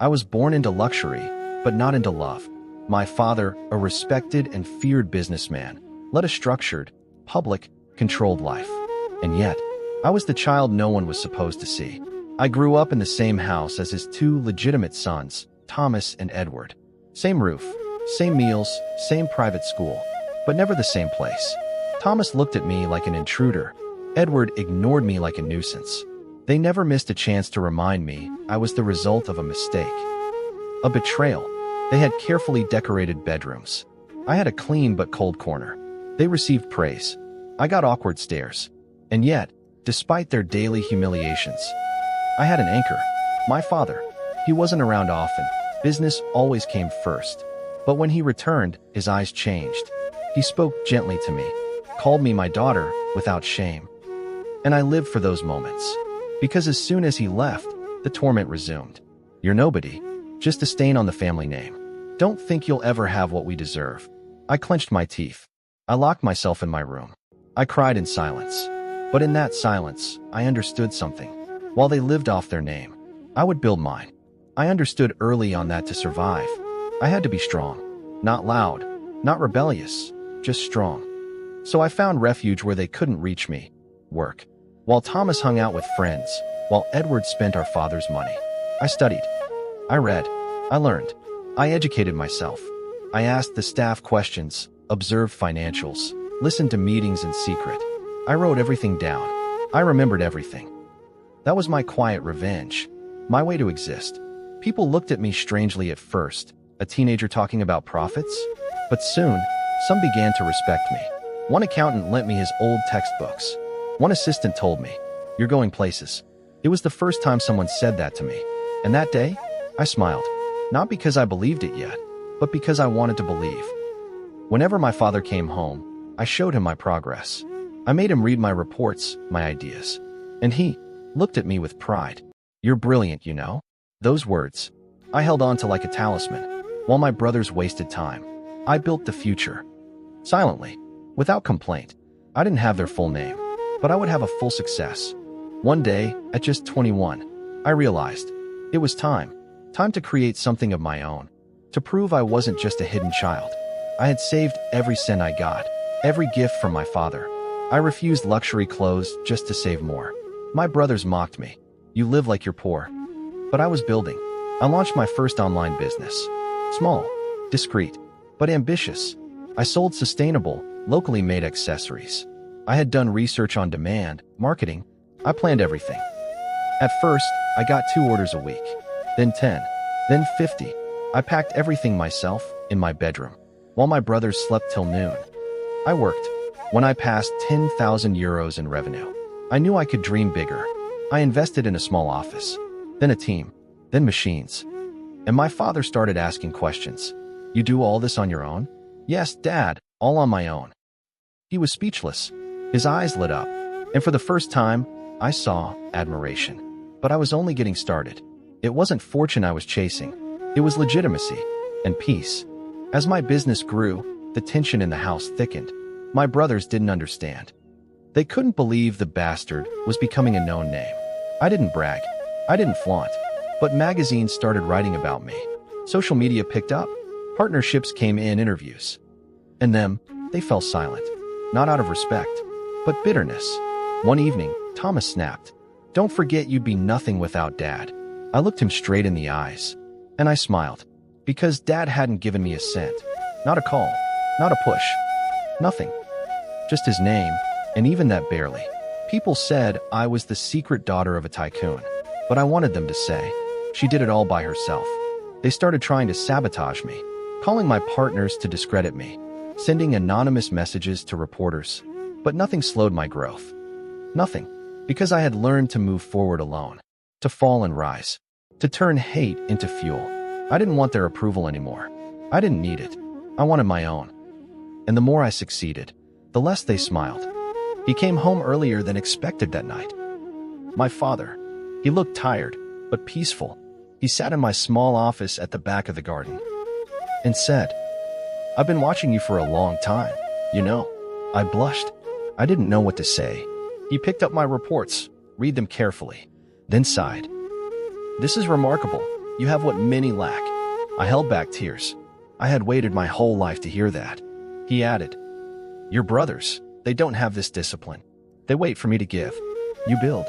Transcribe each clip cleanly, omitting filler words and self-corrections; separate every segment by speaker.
Speaker 1: I was born into luxury, but not into love. My father, a respected and feared businessman, led a structured, public, controlled life. And yet, I was the child no one was supposed to see. I grew up in the same house as his two legitimate sons, Thomas and Edward. Same roof, same meals, same private school, but never the same place. Thomas looked at me like an intruder. Edward ignored me like a nuisance. They never missed a chance to remind me I was the result of a mistake. A betrayal. They had carefully decorated bedrooms. I had a clean but cold corner. They received praise. I got awkward stares. And yet, despite their daily humiliations, I had an anchor. My father. He wasn't around often. Business always came first. But when he returned, his eyes changed. He spoke gently to me, called me my daughter without shame. And I lived for those moments. Because as soon as he left, the torment resumed. You're nobody, just a stain on the family name. Don't think you'll ever have what we deserve. I clenched my teeth. I locked myself in my room. I cried in silence. But in that silence, I understood something. While they lived off their name, I would build mine. I understood early on that to survive, I had to be strong. Not loud, not rebellious, just strong. So I found refuge where they couldn't reach me. Work. While Thomas hung out with friends, while Edward spent our father's money. I studied. I read. I learned. I educated myself. I asked the staff questions, observed financials, listened to meetings in secret. I wrote everything down. I remembered everything. That was my quiet revenge, my way to exist. People looked at me strangely at first, a teenager talking about profits. But soon, some began to respect me. One accountant lent me his old textbooks. One assistant told me, "You're going places." It was the first time someone said that to me. And that day, I smiled. Not because I believed it yet, but because I wanted to believe. Whenever my father came home, I showed him my progress. I made him read my reports, my ideas. And he looked at me with pride. "You're brilliant, you know." Those words, I held on to like a talisman. While my brothers wasted time, I built the future. Silently, without complaint. I didn't have their full name, but I would have a full success. One day, at just 21, I realized it was time. Time to create something of my own. To prove I wasn't just a hidden child. I had saved every cent I got, every gift from my father. I refused luxury clothes just to save more. My brothers mocked me. "You live like you're poor." But I was building. I launched my first online business. Small, discreet, but ambitious. I sold sustainable, locally made accessories. I had done research on demand, marketing. I planned everything. At first, I got 2 orders a week, then 10, then 50. I packed everything myself in my bedroom, while my brothers slept till noon. I worked. When I passed 10,000 euros in revenue, I knew I could dream bigger. I invested in a small office, then a team, then machines. And my father started asking questions. "You do all this on your own?" "Yes, Dad, all on my own." He was speechless. His eyes lit up. And for the first time, I saw admiration. But I was only getting started. It wasn't fortune I was chasing. It was legitimacy and peace. As my business grew, the tension in the house thickened. My brothers didn't understand. They couldn't believe the bastard was becoming a known name. I didn't brag. I didn't flaunt. But magazines started writing about me. Social media picked up. Partnerships came in, interviews. And then, they fell silent. Not out of respect, but bitterness. One evening, Thomas snapped, "Don't forget you'd be nothing without Dad." I looked him straight in the eyes. And I smiled. Because Dad hadn't given me a cent. Not a call. Not a push. Nothing. Just his name, and even that barely. People said I was the secret daughter of a tycoon. But I wanted them to say, she did it all by herself. They started trying to sabotage me, calling my partners to discredit me, sending anonymous messages to reporters. But nothing slowed my growth. Nothing. Because I had learned to move forward alone. To fall and rise. To turn hate into fuel. I didn't want their approval anymore. I didn't need it. I wanted my own. And the more I succeeded, the less they smiled. He came home earlier than expected that night. My father. He looked tired, but peaceful. He sat in my small office at the back of the garden and said, "I've been watching you for a long time, you know." I blushed. I didn't know what to say. He picked up my reports, read them carefully, then sighed. "This is remarkable. You have what many lack. I held back tears. I had waited my whole life to hear that. He added, your brothers, they don't have this discipline. They wait for me to give. You build.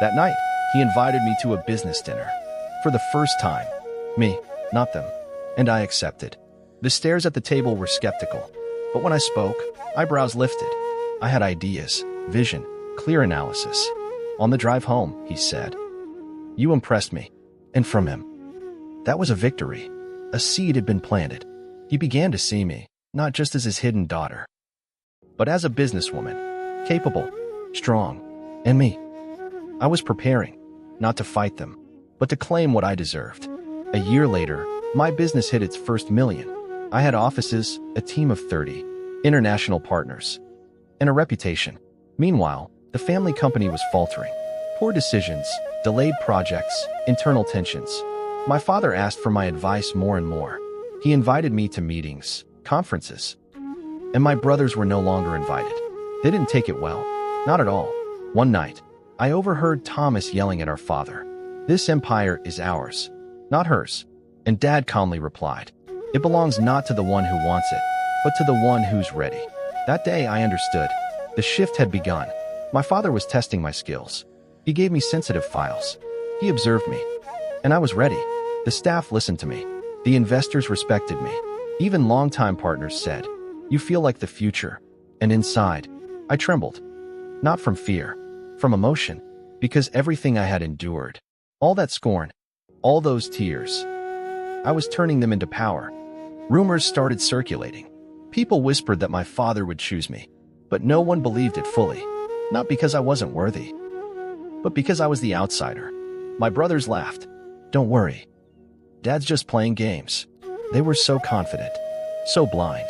Speaker 1: That night, he invited me to a business dinner. For the first time. Me, not them. And I accepted. The stares at the table were skeptical. But when I spoke, eyebrows lifted. I had ideas, vision, clear analysis. On the drive home, he said, you impressed me. And from him. That was a victory. A seed had been planted. He began to see me, not just as his hidden daughter, but as a businesswoman, capable, strong, and me. I was preparing, not to fight them, but to claim what I deserved. A year later, my business hit its first million. I had offices, a team of 30, international partners, and a reputation. Meanwhile, the family company was faltering. Poor decisions, delayed projects, internal tensions. My father asked for my advice more and more. He invited me to meetings, conferences, and my brothers were no longer invited. They didn't take it well, not at all. One night, I overheard Thomas yelling at our father, this empire is ours, not hers. And Dad calmly replied, it belongs not to the one who wants it, but to the one who's ready. That day I understood. The shift had begun. My father was testing my skills. He gave me sensitive files. He observed me. And I was ready. The staff listened to me. The investors respected me. Even longtime partners said, you feel like the future. And inside, I trembled. Not from fear, from emotion, because everything I had endured, all that scorn, all those tears, I was turning them into power. Rumors started circulating. People whispered that my father would choose me, but no one believed it fully. Not because I wasn't worthy, but because I was the outsider. My brothers laughed. Don't worry. Dad's just playing games. They were so confident, so blind.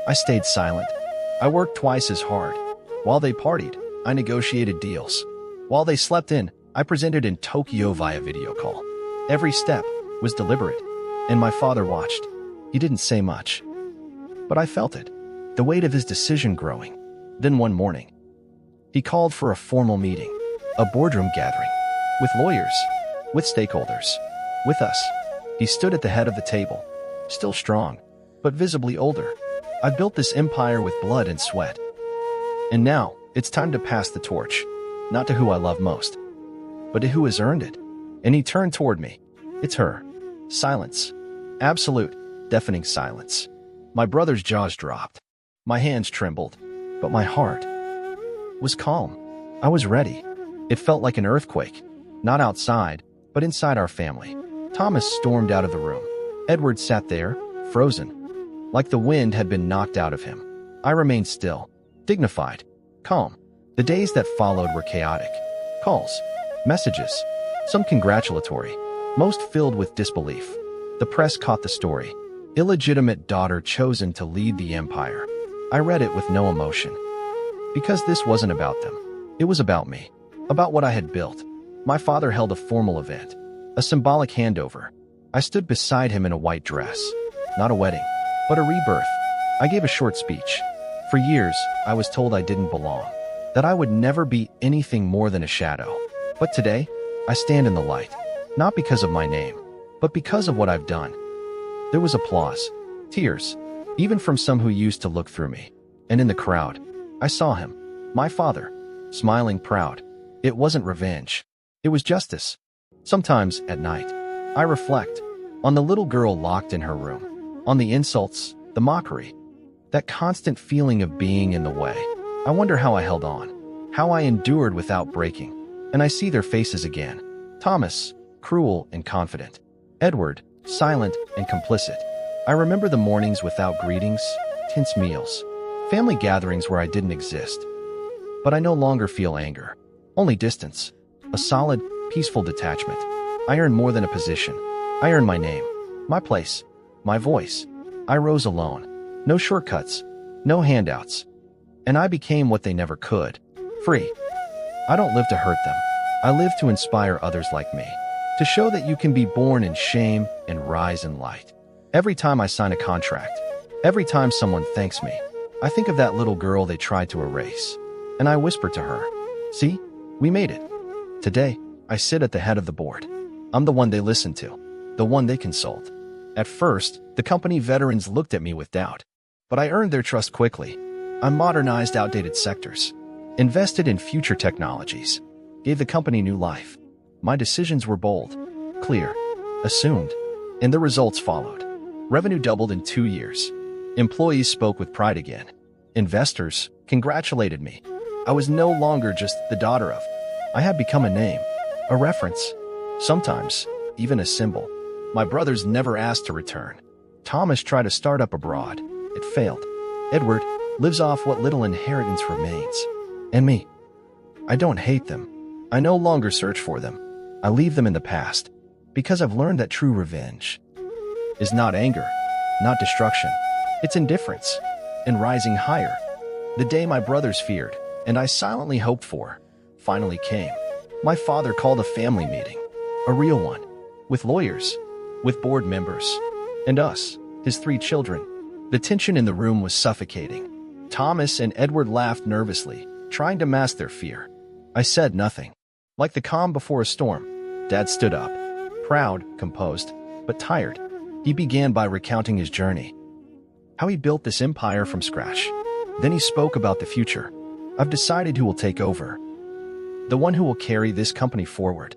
Speaker 1: I stayed silent. I worked twice as hard. While they partied, I negotiated deals. While they slept in, I presented in Tokyo via video call. Every step was deliberate, and my father watched. He didn't say much, but I felt it, the weight of his decision growing. Then one morning, he called for a formal meeting, a boardroom gathering, with lawyers, with stakeholders, with us. He stood at the head of the table, still strong, but visibly older. I built this empire with blood and sweat. And now, it's time to pass the torch, not to who I love most, but to who has earned it. And he turned toward me. It's her. Silence. Absolute, deafening silence. My brother's jaws dropped. My hands trembled, but my heart was calm. I was ready. It felt like an earthquake, not outside, but inside our family. Thomas stormed out of the room. Edward sat there, frozen, like the wind had been knocked out of him. I remained still, dignified, calm. The days that followed were chaotic. Calls, messages, some congratulatory, most filled with disbelief. The press caught the story. Illegitimate daughter chosen to lead the empire. I read it with no emotion. Because this wasn't about them. It was about me. About what I had built. My father held a formal event. A symbolic handover. I stood beside him in a white dress. Not a wedding, but a rebirth. I gave a short speech. For years, I was told I didn't belong. That I would never be anything more than a shadow. But today, I stand in the light. Not because of my name, but because of what I've done. There was applause, tears, even from some who used to look through me. And in the crowd, I saw him, my father, smiling proud. It wasn't revenge. It was justice. Sometimes, at night, I reflect on the little girl locked in her room, on the insults, the mockery, that constant feeling of being in the way. I wonder how I held on, how I endured without breaking. And I see their faces again. Thomas, cruel and confident. Edward, silent and complicit. I remember the mornings without greetings, tense meals, family gatherings where I didn't exist. But I no longer feel anger, only distance, a solid, peaceful detachment. I earned more than a position. I earned my name, my place, my voice. I rose alone. No shortcuts, no handouts. And I became what they never could, free. I don't live to hurt them. I live to inspire others like me, to show that you can be born in shame and rise in light. Every time I sign a contract, every time someone thanks me, I think of that little girl they tried to erase. And I whisper to her, see, we made it. Today, I sit at the head of the board. I'm the one they listen to. the one they consult. At first, the company veterans looked at me with doubt, but I earned their trust quickly. I modernized outdated sectors, invested in future technologies, gave the company new life. My decisions were bold, clear, assumed, and the results followed. Revenue doubled in 2 years. Employees spoke with pride again. Investors congratulated me. I was no longer just the daughter of. I had become a name, a reference, sometimes even a symbol. My brothers never asked to return. Thomas tried to start up abroad. It failed. Edward lives off what little inheritance remains. And me, I don't hate them. I no longer search for them. I leave them in the past, because I've learned that true revenge is not anger, not destruction. It's indifference and rising higher. The day my brothers feared, and I silently hoped for, finally came. My father called a family meeting, a real one, with lawyers, with board members, and us, his 3 children. The tension in the room was suffocating. Thomas and Edward laughed nervously, trying to mask their fear. I said nothing. Like the calm before a storm, Dad stood up, proud, composed, but tired. He began by recounting his journey, how he built this empire from scratch. Then he spoke about the future. I've decided who will take over, the one who will carry this company forward,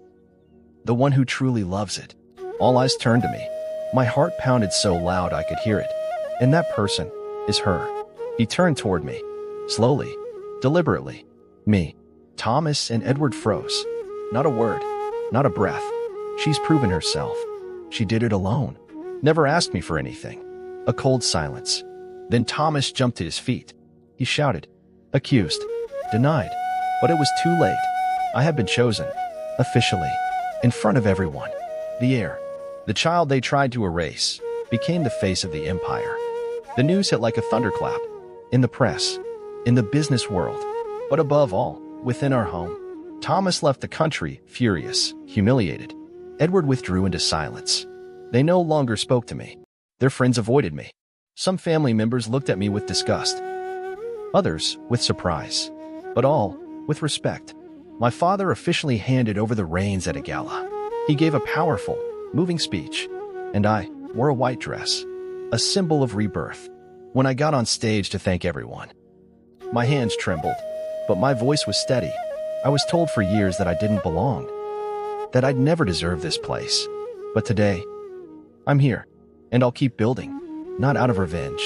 Speaker 1: the one who truly loves it. All eyes turned to me. My heart pounded so loud I could hear it. And that person is her. He turned toward me, slowly, deliberately. Me. Thomas and Edward froze. Not a word, not a breath. She's proven herself. She did it alone. Never asked me for anything. A cold silence. Then Thomas jumped to his feet. He shouted, accused, denied. But it was too late. I had been chosen, officially, in front of everyone. The heir, the child they tried to erase, became the face of the empire. The news hit like a thunderclap. In the press, in the business world, but above all, within our home. Thomas left the country, furious, humiliated. Edward withdrew into silence. They no longer spoke to me. Their friends avoided me. Some family members looked at me with disgust. Others with surprise. But all with respect. My father officially handed over the reins at a gala. He gave a powerful, moving speech, and I wore a white dress, a symbol of rebirth. When I got on stage to thank everyone, my hands trembled, but my voice was steady. I was told for years that I didn't belong, that I'd never deserve this place. But today, I'm here, and I'll keep building, not out of revenge,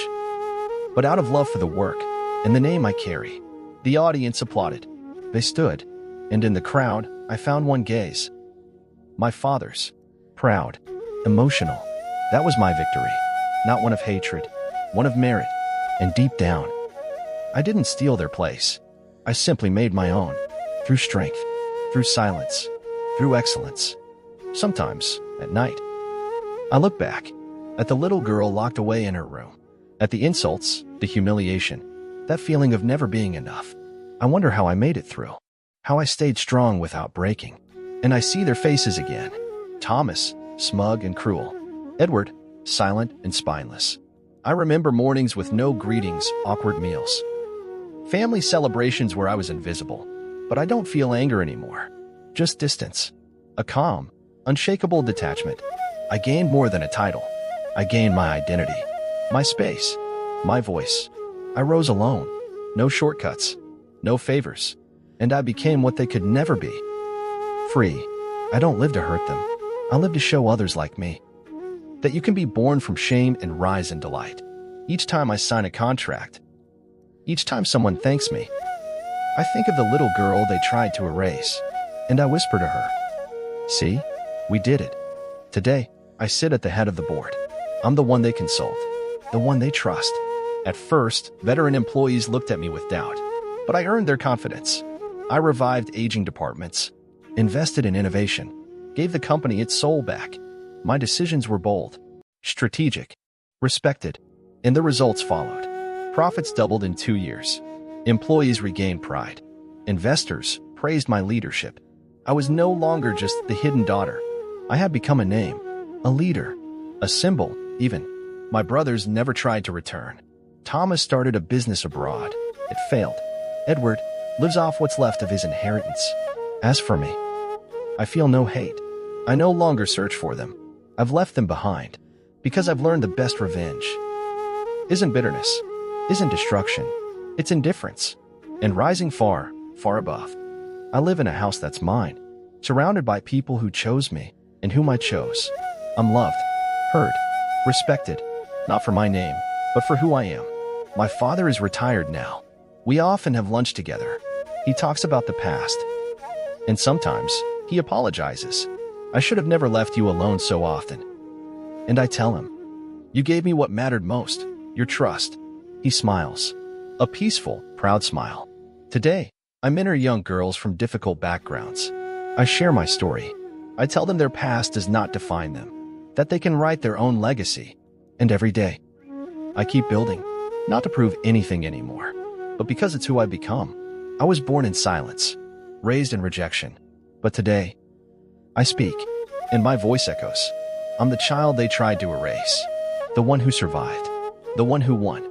Speaker 1: but out of love for the work and the name I carry. The audience applauded. They stood, and in the crowd, I found one gaze. My father's. Proud, emotional. That was my victory, not one of hatred, one of merit, and deep down, I didn't steal their place. I simply made my own, through strength, through silence, through excellence. Sometimes, at night, I look back at the little girl locked away in her room, at the insults, the humiliation, that feeling of never being enough. I wonder how I made it through, how I stayed strong without breaking. And I see their faces again. Thomas, smug and cruel. Edward, silent and spineless. I remember mornings with no greetings, awkward meals. Family celebrations where I was invisible. But I don't feel anger anymore. Just distance. A calm, unshakable detachment. I gained more than a title. I gained my identity, my space, my voice. I rose alone. No shortcuts, no favors. And I became what they could never be. Free. I don't live to hurt them. I live to show others like me that you can be born from shame and rise in delight. Each time I sign a contract, each time someone thanks me, I think of the little girl they tried to erase, and I whisper to her, see, we did it. Today, I sit at the head of the board. I'm the one they consult, the one they trust. At first, veteran employees looked at me with doubt, but I earned their confidence. I revived aging departments, invested in innovation, gave the company its soul back. My decisions were bold, strategic, respected, and the results followed. Profits doubled in 2 years. Employees regained pride. Investors praised my leadership. I was no longer just the hidden daughter. I had become a name, a leader, a symbol, even. My brothers never tried to return. Thomas started a business abroad. It failed. Edward lives off what's left of his inheritance. As for me, I feel no hate. I no longer search for them. I've left them behind because I've learned the best revenge isn't bitterness, isn't destruction, it's indifference, and rising far, far above. I live in a house that's mine, surrounded by people who chose me and whom I chose. I'm loved, heard, respected, not for my name, but for who I am. My father is retired now. We often have lunch together. He talks about the past, and sometimes he apologizes. I should have never left you alone so often. And I tell him, you gave me what mattered most, your trust. He smiles, a peaceful, proud smile. Today, I mentor young girls from difficult backgrounds. I share my story. I tell them their past does not define them, that they can write their own legacy. And every day, I keep building, not to prove anything anymore, but because it's who I've become. I was born in silence, raised in rejection, but today, I speak, and my voice echoes. I'm the child they tried to erase, the one who survived, the one who won.